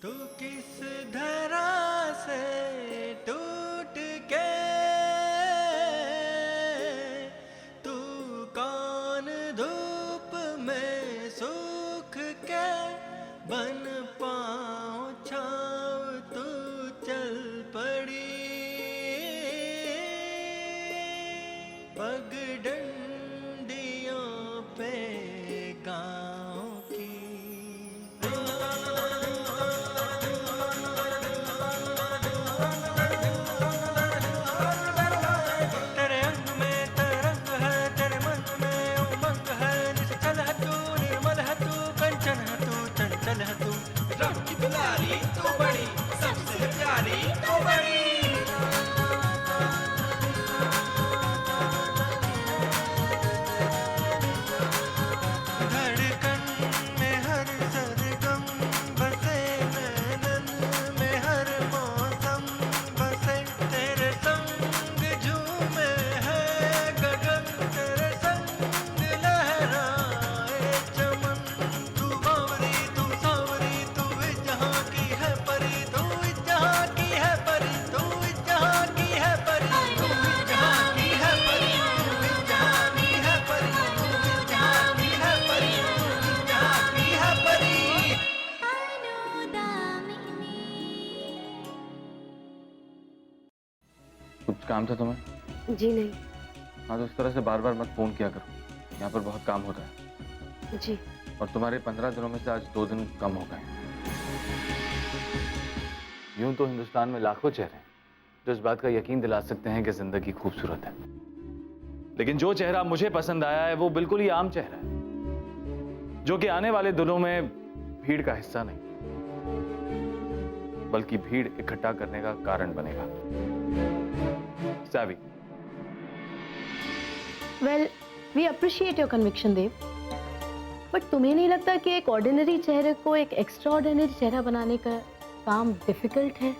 तू किस धरा से टूट के, तू कौन धूप में सूख के, बन पाँव छाँव तू चल पड़ी, पगडंडियों पे गाँव की। तेरे अंग में तरंग है, तेरे मन में उमंग है, निश्चल है तू, निर्मल है तू, कंचन है तू, चंचल है तू, रंग की दुलारी तू बड़ी, सबसे प्यारी तू बड़ी। धड़कन में हर सरगम बसे, नैनन में हर मौसम बसे, तेरे संग झूमे है गगन, तेरे संग लहराए चमन। तू बावरी तू सावरी, तू इस जहाँ की है परी, तू इस जहाँ की है परी, तू इस जहाँ की है परी, तू इस जहाँ की है परी, तू इस जहाँ की है परी, तू इस जहाँ की है परी, तू इस जहाँ की है परी। कुछ काम था तुम्हें? जी नहीं। हाँ तो इस तरह से बार बार मत फोन किया करो, यहाँ पर बहुत काम होता है। जी। और तुम्हारे 15 दिनों में से आज 2 दिन कम हो गए। यूं तो हिंदुस्तान में लाखों चेहरे हैं जो इस बात का यकीन दिला सकते हैं कि जिंदगी खूबसूरत है, लेकिन जो चेहरा मुझे पसंद आया है वो बिल्कुल ही आम चेहरा है, जो कि आने वाले दिनों में भीड़ का हिस्सा नहीं बल्कि भीड़ इकट्ठा करने का कारण बनेगा। Savi. Well, we appreciate your conviction Dev, but तुम्हें नहीं लगता कि एक ऑर्डिनरी चेहरे को एक एक्स्ट्रा ऑर्डिनरी चेहरा बनाने का काम डिफिकल्ट है?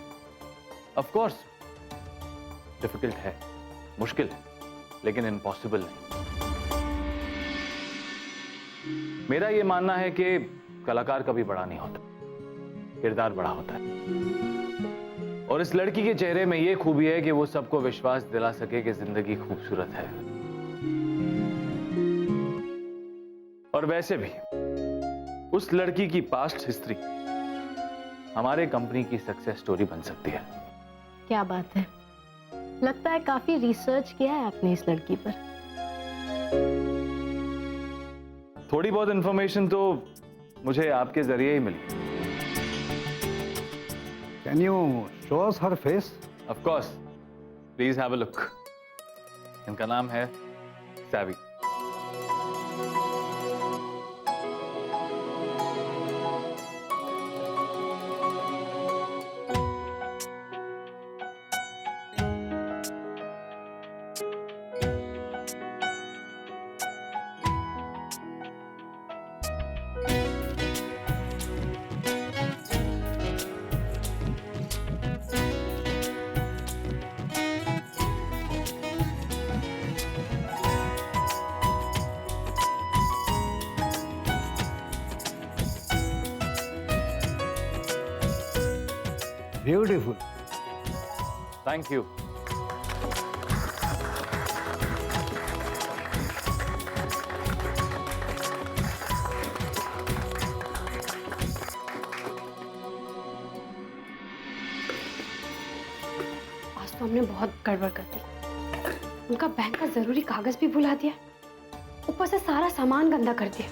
ऑफ कोर्स डिफिकल्ट है, मुश्किल है, लेकिन इम्पॉसिबल नहीं। मेरा यह मानना है कि कलाकार कभी बड़ा नहीं होता, किरदार बड़ा होता है। और इस लड़की के चेहरे में यह खूबी है कि वो सबको विश्वास दिला सके कि जिंदगी खूबसूरत है। और वैसे भी उस लड़की की पास्ट हिस्ट्री हमारे कंपनी की सक्सेस स्टोरी बन सकती है। क्या बात है, लगता है काफी रिसर्च किया है आपने इस लड़की पर। थोड़ी बहुत इंफॉर्मेशन तो मुझे आपके जरिए ही मिली। Can you show us her face? Of course, please have a look. इनका नाम है सैवी। Beautiful. Thank you. आज तो हमने बहुत गड़बड़ कर दी। उनका बैंक का जरूरी कागज भी भुला दिया, ऊपर से सारा सामान गंदा कर दिया।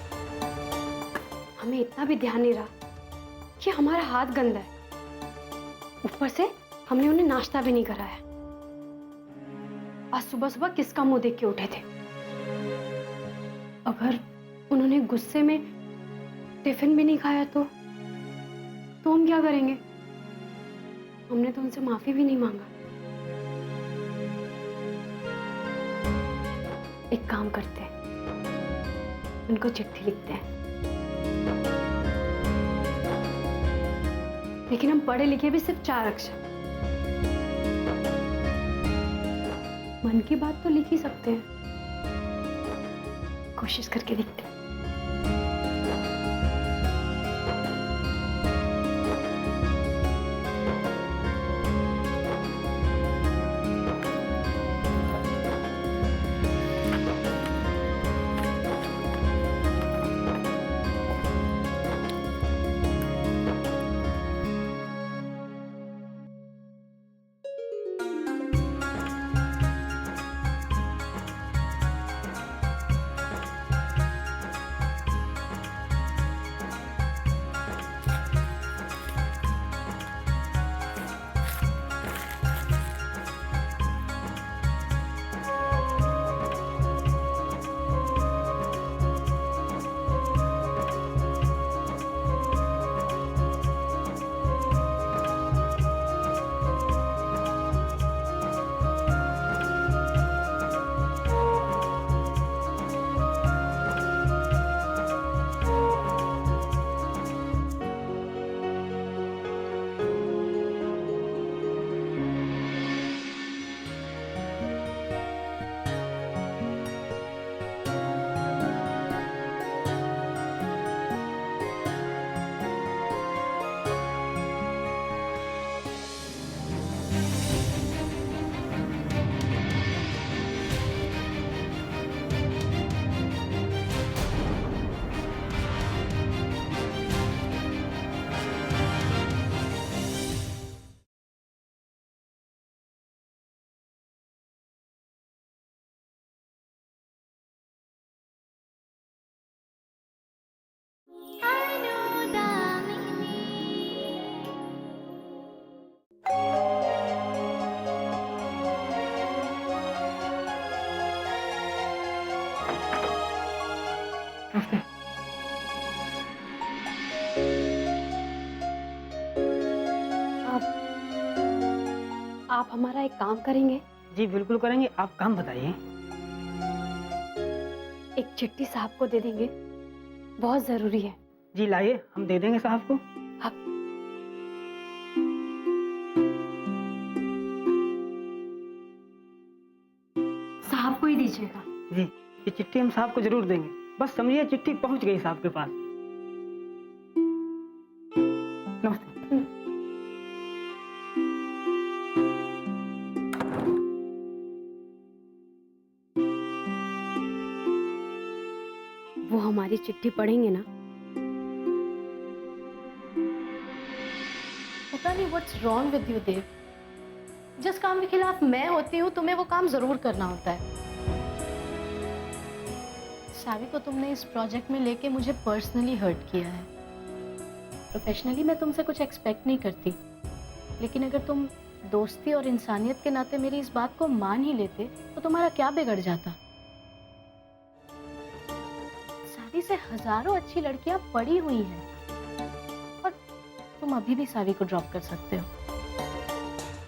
हमें इतना भी ध्यान नहीं रहा कि हमारा हाथ गंदा है, ऊपर से हमने उन्हें नाश्ता भी नहीं कराया। आज सुबह सुबह किसका मुंह देख के उठे थे? अगर उन्होंने गुस्से में टिफिन भी नहीं खाया तो हम क्या करेंगे? हमने तो उनसे माफी भी नहीं मांगा। एक काम करते हैं, उनको चिट्ठी लिखते हैं, लेकिन हम पढ़े लिखे भी सिर्फ 4 अक्षर। मन की बात तो लिख ही सकते हैं, कोशिश करके देखते हैं। आप हमारा एक काम करेंगे? जी बिल्कुल करेंगे, आप काम बताइए। एक चिट्ठी साहब को दे देंगे, बहुत जरूरी है। जी लाइए, हम दे देंगे साहब को। आप साहब को ही दीजिएगा। जी, ये चिट्ठी हम साहब को जरूर देंगे, बस समझिए चिट्ठी पहुंच गई साहब के पास। नमस्ते। वो हमारी चिट्ठी पढ़ेंगे ना? पता नहीं व्हाट्स रॉन्ग विद यू देव। जिस काम के खिलाफ मैं होती हूँ तुम्हें वो काम जरूर करना होता है। सावी को तुमने इस प्रोजेक्ट में लेके मुझे पर्सनली हर्ट किया है। प्रोफेशनली मैं तुमसे कुछ एक्सपेक्ट नहीं करती, लेकिन अगर तुम दोस्ती और इंसानियत के नाते मेरी इस बात को मान ही लेते तो तुम्हारा क्या बिगड़ जाता। सावी से हजारों अच्छी लड़कियां पड़ी हुई हैं और तुम अभी भी सावी को ड्रॉप कर सकते हो।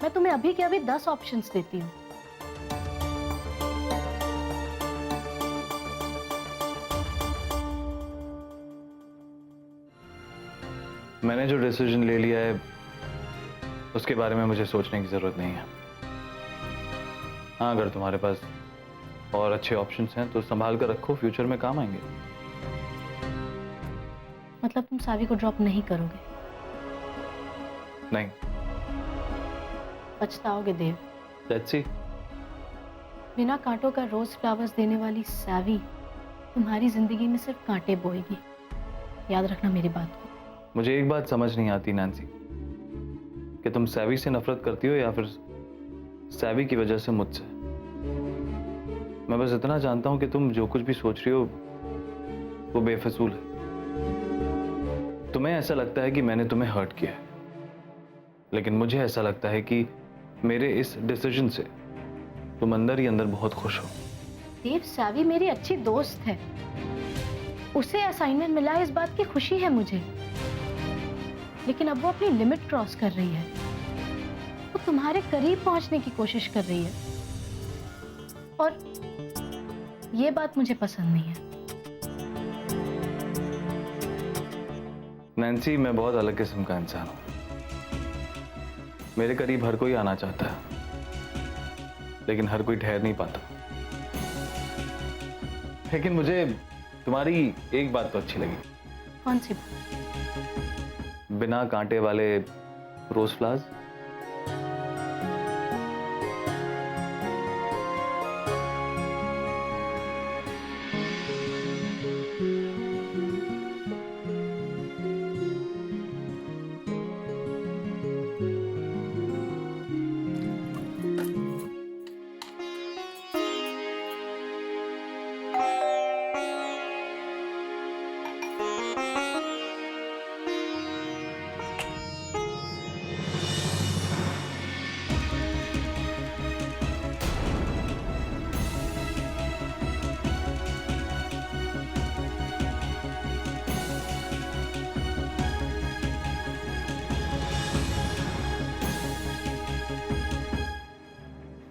मैं तुम्हें अभी के अभी 10 ऑप्शंस देती हूँ। मैंने जो डिसीजन ले लिया है उसके बारे में मुझे सोचने की जरूरत नहीं है। हाँ, अगर तुम्हारे पास और अच्छे ऑप्शंस हैं तो संभाल कर रखो, फ्यूचर में काम आएंगे। मतलब तुम सावी को ड्रॉप नहीं करोगे? नहीं। पछताओगे देव। Let's see. बिना कांटों का रोज फ्लावर्स देने वाली सावी तुम्हारी जिंदगी में सिर्फ कांटे बोएगी। याद रखना मेरी बात को। मुझे एक बात समझ नहीं आती नैंसी, कि तुम सैवी से नफरत करती हो या फिर सैवी की वजह से मुझसे। मैं बस इतना जानता हूं कि तुम जो कुछ भी सोच रही हो वो बेफिजूल है। तुम्हें ऐसा लगता है कि मैंने तुम्हें हर्ट किया है, लेकिन मुझे ऐसा लगता है कि मेरे इस डिसीजन से तुम अंदर ही अंदर बहुत खुश हो। देव, सावी मेरी अच्छी दोस्त है, उसे असाइनमेंट मिला है, इस बात की खुशी है मुझे। लेकिन अब वो अपनी लिमिट क्रॉस कर रही है। वो तुम्हारे करीब पहुंचने की कोशिश कर रही है और ये बात मुझे पसंद नहीं है। नैंसी, मैं बहुत अलग किस्म का इंसान हूं। मेरे करीब हर कोई आना चाहता है, लेकिन हर कोई ठहर नहीं पाता। लेकिन मुझे तुम्हारी एक बात तो अच्छी लगी। कौन सी बात? बिना कांटे वाले रोज फ्लावर्स।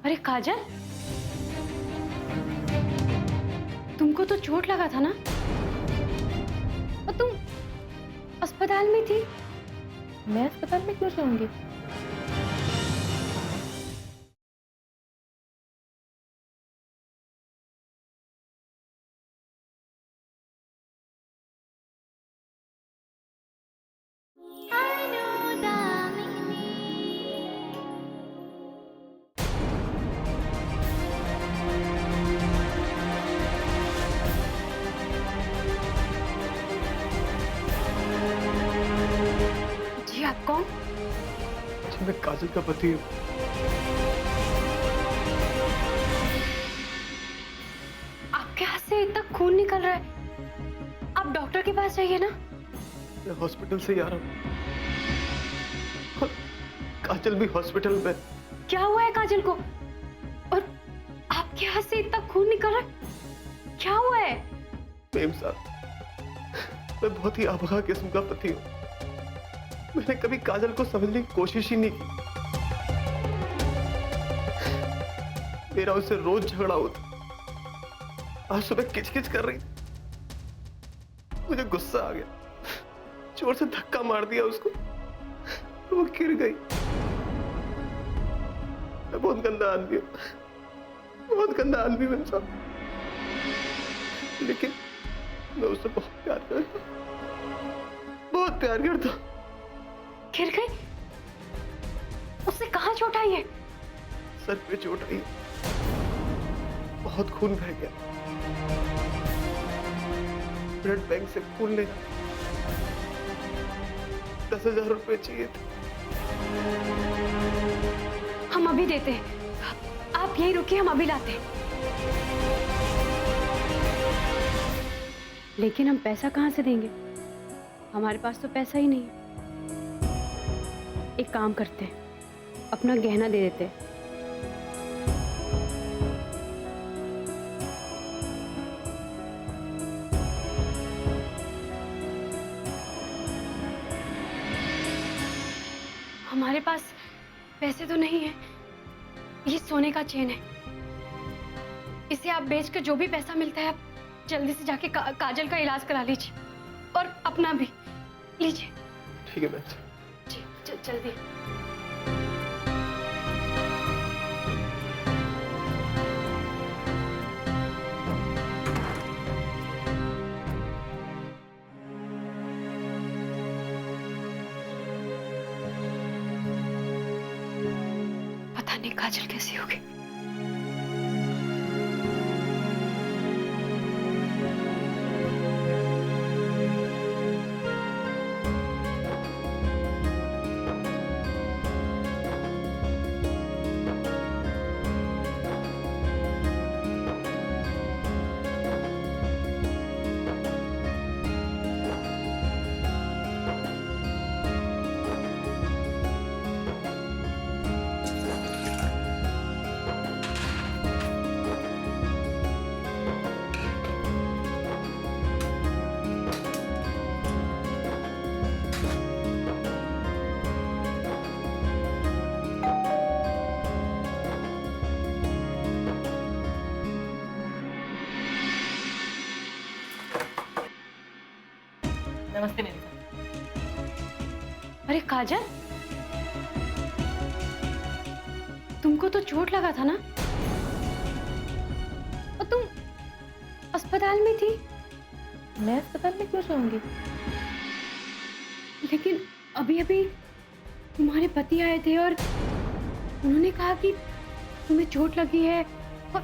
अरे काजल, तुमको तो चोट लगा था ना? और तुम अस्पताल में थी। मैं अस्पताल में क्यों जाऊंगी? जी, आप कौन? मैं काजल का पति हूँ। आपके हाथ से इतना खून निकल रहा है, आप डॉक्टर के पास जाइए ना। मैं हॉस्पिटल से ही आ रहा हूँ और काजल भी हॉस्पिटल में। क्या हुआ है काजल को? और आपके हाथ से इतना खून निकल रहा है, क्या हुआ है? मेम साहब, मैं बहुत ही अभागा किस्म का पति हूँ। मैंने कभी काजल को समझने की कोशिश ही नहीं की। मेरा उससे रोज झगड़ा होता। आज सुबह किचकिच कर रही थी, मुझे गुस्सा आ गया, जोर से धक्का मार दिया उसको, वो गिर गई। मैं बहुत गंदा आदमी हूँ, बहुत गंदा आदमी हूँ साहब, लेकिन मैं उससे बहुत प्यार करता, बहुत प्यार करता। गिर गई? उससे कहाँ चोट आई है? सर पे चोट आई, बहुत खून बह गया। ब्लड बैंक से खून लेना, 10,000 रुपए चाहिए थे। हम अभी देते हैं, आप यही रुकिए, हम अभी लाते हैं। लेकिन हम पैसा कहाँ से देंगे? हमारे पास तो पैसा ही नहीं है। एक काम करते हैं, अपना गहना दे देते हैं। हमारे पास पैसे तो नहीं है, ये सोने का चेन है, इसे आप बेचकर जो भी पैसा मिलता है आप जल्दी से जाके काजल का इलाज करा लीजिए और अपना भी लीजिए। ठीक है मैम। जी जल्दी। पता नहीं काजल कैसी होगी। नमस्ते मेरी साहब। अरे काजल, तुमको तो चोट लगा था ना, और तुम अस्पताल में थी। मैं अस्पताल में क्यों जाऊंगी? लेकिन अभी अभी तुम्हारे पति आए थे और उन्होंने कहा कि तुम्हें चोट लगी है और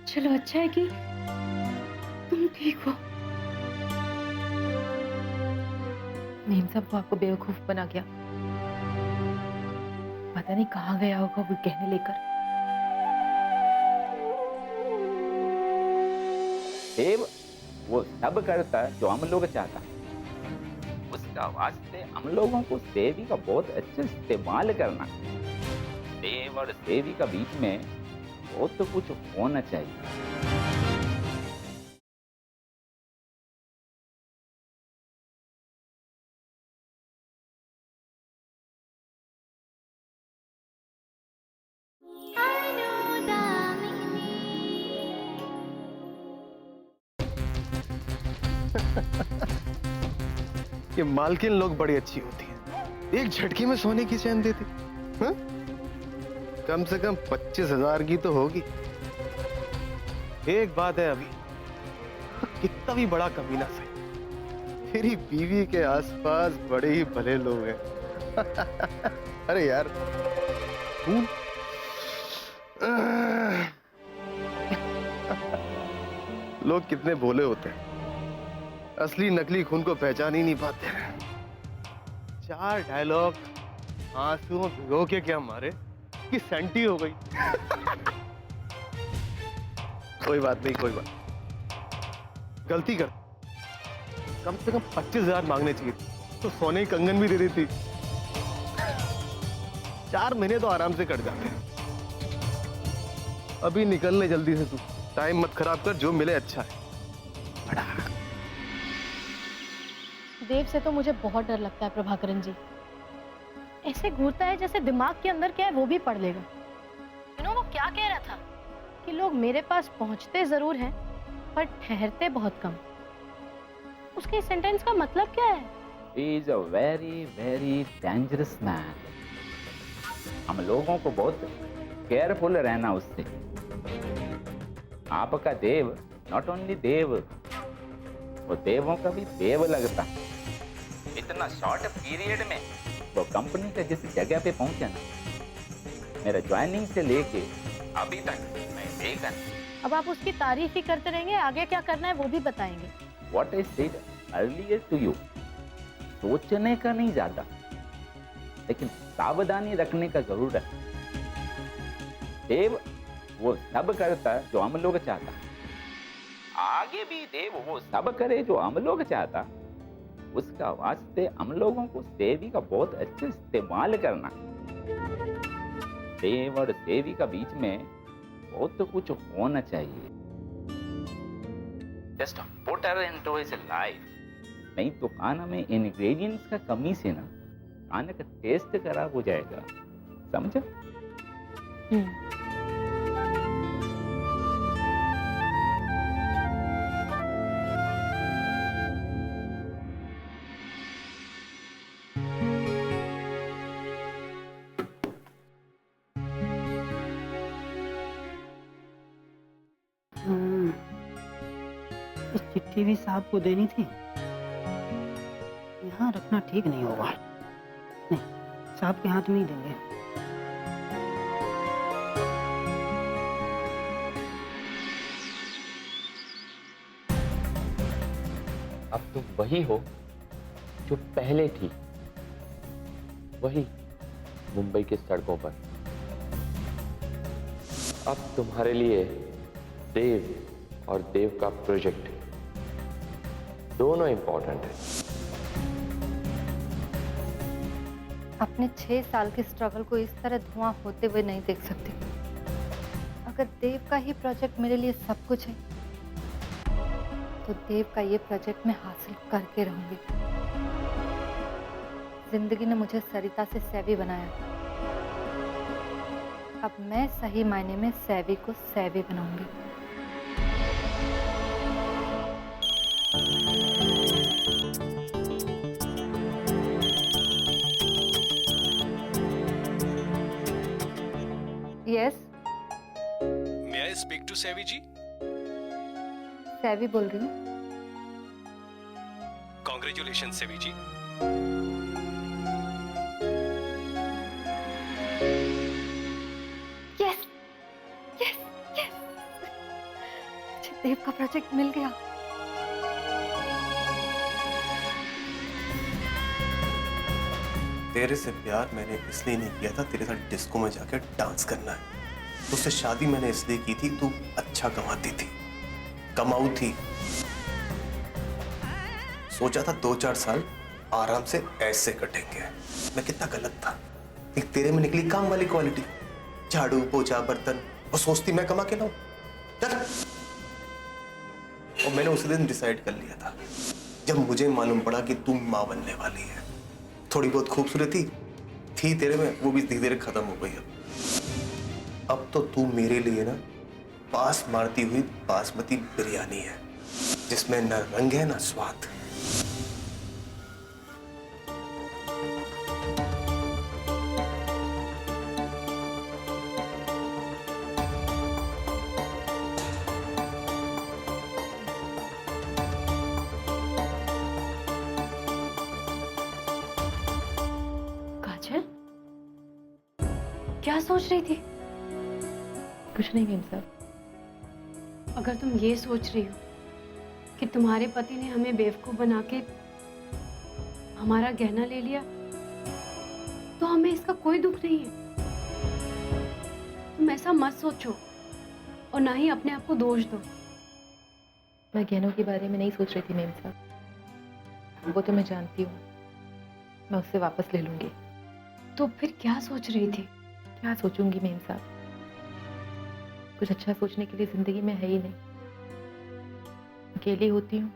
चलो अच्छा है कि तुम ठीक हो। मेम साहब वो आपको बेवकूफ बना गया, पता नहीं कहाँ गया होगा वो गहने लेकर। देव वो सब करता है जो हम लोग चाहता है। उसका वास्ते हम लोगों को सेवी का बहुत अच्छे इस्तेमाल करना। देव और सेवी का बीच में बहुत तो कुछ होना चाहिए। ये मालकिन लोग बड़ी अच्छी होती है, एक झटके में सोने की चैन देती। हाँ? कम से कम 25,000 की तो होगी। एक बात है अभी, कितना भी बड़ा कमीना सही, तेरी बीवी के आसपास बड़े ही भले लोग हैं। अरे यार लोग कितने भोले होते हैं, असली नकली खून को पहचान ही नहीं पाते। 4 डायलॉग आंसुओं भिगो के क्या मारे कि सेंटी हो गई। कोई बात नहीं, कोई बात। गलती कर, कम से कम 25,000 मांगने चाहिए, तो सोने की कंगन भी दे देती। 4 महीने तो आराम से कट जाते हैं। अभी निकल ले जल्दी से, तू टाइम मत खराब कर, जो मिले अच्छा है। देव से तो मुझे बहुत डर लगता है प्रभाकरन जी। ऐसे घूरता है जैसे दिमाग के अंदर क्या है वो भी पढ़ लेगा। वो क्या कह रहा था कि लोग मेरे पास पहुंचते जरूर हैं पर ठहरते बहुत कम। उसके सेंटेंस का मतलब क्या है? He is a very very dangerous man. हम लोगों को बहुत केयरफुल रहना उससे। आपका देव नॉट ओनली देव, वो देवों का भी देव लगता। इतना शॉर्ट पीरियड में वो कंपनी का जिस जगह पे पहुंचा ना, मेरा ज्वाइनिंग से लेके अभी तक मैं देखा। अब आप उसकी तारीफ ही करते रहेंगे, आगे क्या करना है वो भी बताएंगे। What I said earlier to you, सोचने का नहीं ज्यादा, लेकिन सावधानी रखने का जरूर है। देव वो सब करता जो हम लोग चाहता, आगे भी देव वो सब करे जो हम लोग चाहता। उसका वास्ते हम लोगों को सेवी का बहुत अच्छे इस्तेमाल करना। देव और सेवी का बीच में बहुत तो कुछ होना चाहिए। Just put her into his life. नहीं तो खाना में इंग्रेडिएंट्स का कमी से ना खाने का टेस्ट खराब हो जाएगा, समझा? इस चिट्ठी भी साहब को देनी थी। यहाँ रखना ठीक नहीं होगा। नहीं, साहब के हाथ में ही देंगे। अब तुम वही हो जो पहले थी, वही मुंबई की सड़कों पर। अब तुम्हारे लिए देव और देव का प्रोजेक्ट दोनों इंपॉर्टेंट है। अपने 6 साल के स्ट्रगल को इस तरह धुआं होते हुए नहीं देख सकती। अगर देव का ही प्रोजेक्ट मेरे लिए सब कुछ है, तो देव का ये प्रोजेक्ट मैं हासिल करके रहूंगी। जिंदगी ने मुझे सरिता से सैवी बनाया, अब मैं सही मायने में सैवी को सैवी बनाऊंगी। Yes, may I speak to Savi ji? Savi बोल रही हूँ। Congratulation Savi ji. Yes yes yes, मुझे देव का प्रोजेक्ट मिल गया। तेरे से प्यार मैंने इसलिए नहीं किया था तेरे साथ डिस्को में जाकर डांस करना है। तुझसे शादी मैंने इसलिए की थी तू अच्छा कमाती थी, कमाऊ थी। सोचा था 2-4 साल आराम से ऐसे कटेंगे। मैं कितना गलत था। एक तेरे में निकली काम वाली क्वालिटी, झाड़ू पोछा बर्तन, और सोचती मैं कमा के लाऊं। चल। और मैंने उसी दिन डिसाइड कर लिया था जब मुझे मालूम पड़ा कि तू मां बनने वाली है। थोड़ी बहुत खूबसूरती थी तेरे में, वो भी धीरे धीरे खत्म हो गई। अब तो तू मेरे लिए ना पास मारती हुई बासमती बिरयानी है, जिसमें न रंग है न स्वाद। क्या सोच रही थी? कुछ नहीं मेम साहब। अगर तुम ये सोच रही हो कि तुम्हारे पति ने हमें बेवकूफ बना के हमारा गहना ले लिया, तो हमें इसका कोई दुख नहीं है। तुम ऐसा मत सोचो और ना ही अपने आप को दोष दो। मैं गहनों के बारे में नहीं सोच रही थी मेम साहब, वो तो मैं जानती हूँ, मैं उससे वापस ले लूंगी। तो फिर क्या सोच रही थी? क्या सोचूंगी मेम साहब, कुछ अच्छा सोचने के लिए जिंदगी में है ही नहीं। अकेली होती हूँ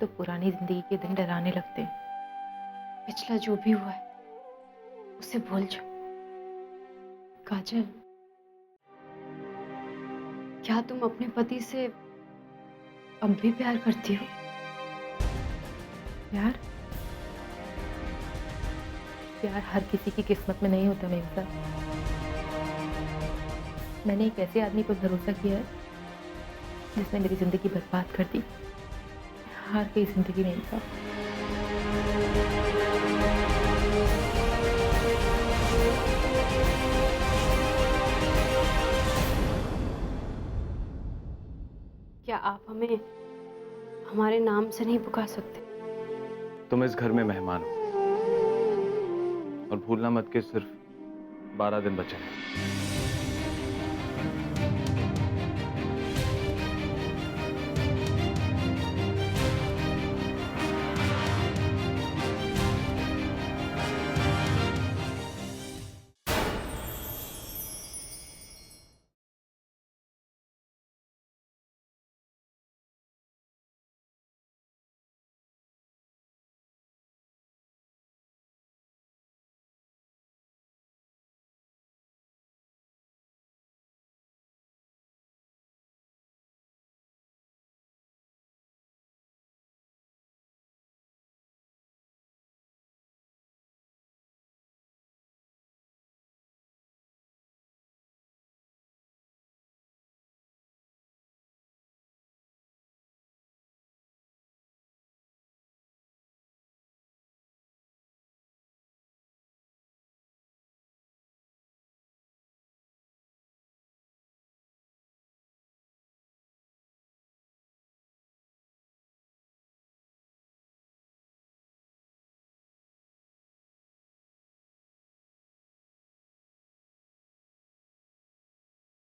तो पुरानी जिंदगी के दिन डराने लगते हैं। पिछला जो भी हुआ है उसे भूल जाओ। काजल, क्या तुम अपने पति से अब भी प्यार करती हो? प्यार? प्यार हर किसी की किस्मत में नहीं होता मेम साहब। मैंने एक ऐसे आदमी पर भरोसा किया है जिसने मेरी जिंदगी बर्बाद कर दी। हार गई जिंदगी मेम साहब। क्या आप हमें हमारे नाम से नहीं पुकार सकते? तुम इस घर में मेहमान हो और भूलना मत कि सिर्फ 12 दिन बचे हैं।